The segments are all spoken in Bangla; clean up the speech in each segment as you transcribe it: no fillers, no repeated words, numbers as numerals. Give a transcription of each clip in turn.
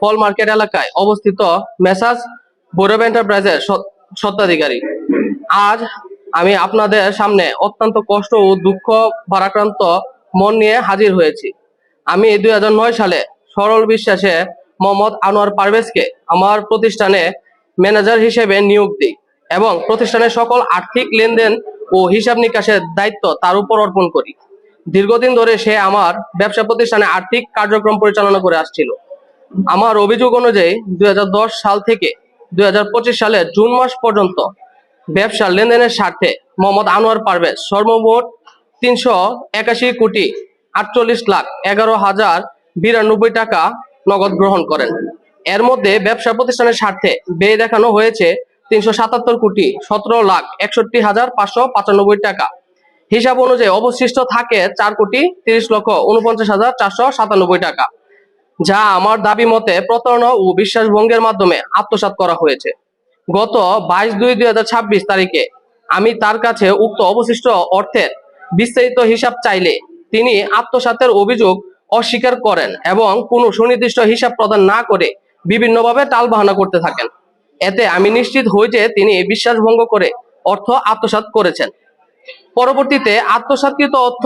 ফল মার্কেট এলাকায় অবস্থিত মেসার্স ভৈরব এন্টারপ্রাইজের স্বত্বাধিকারী। আজ আমি আপনাদের সামনে অত্যন্ত কষ্ট ও দুঃখ ভারাক্রান্ত মন নিয়ে হাজির হয়েছি। আমি 2009 সালে সরল বিশ্বাসে মোহাম্মদ আনোয়ার পারভেজকে আমার প্রতিষ্ঠানে ম্যানেজার হিসেবে নিয়োগ দিই এবং প্রতিষ্ঠানের সকল আর্থিক লেনদেন ও হিসাব নিকাশের দায়িত্ব তার উপর অর্পণ করি। দীর্ঘদিন ধরে সে আমার ব্যবসা প্রতিষ্ঠানে আর্থিক কার্যক্রম পরিচালনা করে আসছিল। আমার অভিযোগ অনুযায়ী 2010 সাল থেকে 2025 সালের জুন মাস পর্যন্ত ব্যবসার লেনদেনের স্বার্থে মোহাম্মদ আনোয়ার পারভেজ সর্বমোট 381,48,11,092 টাকা নগদ গ্রহণ করেন। এর মধ্যে ব্যবসা প্রতিষ্ঠানের স্বার্থে ব্যয় দেখানো হয়েছে 377,17,61,595 টাকা। হিসাব অনুযায়ী অবশিষ্ট থাকে 4,30,49,497 টাকা, যা আমার দাবি মতে প্রতারণা ও বিশ্বাসভঙ্গের মাধ্যমে আত্মসাৎ করা হয়েছে। গত 22/2/2026 তারিখে আমি তার কাছে উক্ত অবশিষ্ট অর্থের বিস্তারিত হিসাব চাইলে তিনি আত্মসাতের অভিযোগ অস্বীকার করেন এবং কোনো সুনির্দিষ্ট হিসাব প্রদান না করে বিভিন্নভাবে টালবাহানা করতে থাকেন। এতে আমি নিশ্চিত হই যে তিনি বিশ্বাসভঙ্গ করে অর্থ আত্মসাৎ করেছেন। পরবর্তীতে আত্মসাৎকৃত অর্থ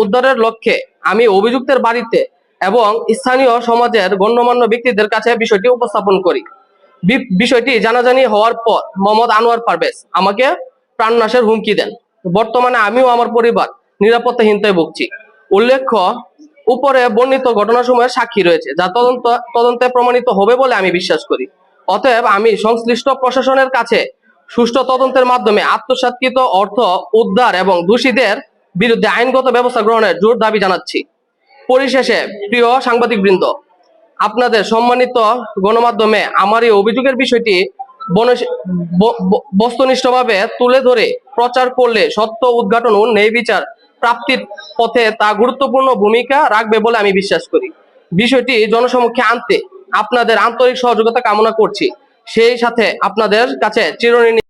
উদ্ধারের লক্ষ্যে আমি অভিযুক্তের বাড়িতে এবং স্থানীয় সমাজের গণ্যমান্য ব্যক্তিদের কাছে বিষয়টি উপস্থাপন করি। বিষয়টি জানাজানি হওয়ার পর মোহাম্মদ আনোয়ার পারভেজ আমাকে প্রাণনাশের হুমকি দেন। বর্তমানে আমিও আমার পরিবার নিরাপত্তাহীনতায় ভুগছি। উল্লেখ্য, উপরে বর্ণিত ঘটনাসমূহের সাক্ষী রয়েছে, যা তদন্তে প্রমাণিত হবে বলে আমি বিশ্বাস করি। অতএব আমি সংশ্লিষ্ট প্রশাসনের কাছে সুষ্ঠু তদন্তের মাধ্যমে আত্মসাৎকৃত অর্থ উদ্ধার এবং দোষীদের বিরুদ্ধে আইনগত ব্যবস্থা গ্রহণের জোর দাবি জানাচ্ছি। পরিশেষে প্রিয় সাংবাদিকবৃন্দ, আপনাদের সম্মানিত গণমাধ্যমে আমার এই অভিযোগের বিষয়টি বস্তুনিষ্ঠভাবে তুলে ধরে প্রচার করলে সত্য উদ্ঘাটন ও ন্যায় বিচার প্রাপ্তির পথে তা গুরুত্বপূর্ণ ভূমিকা রাখবে বলে আমি বিশ্বাস করি। বিষয়টি জনসমক্ষে আনতে আপনাদের আন্তরিক সহযোগিতা কামনা করছি। সেই সাথে আপনাদের কাছে চিরঋণী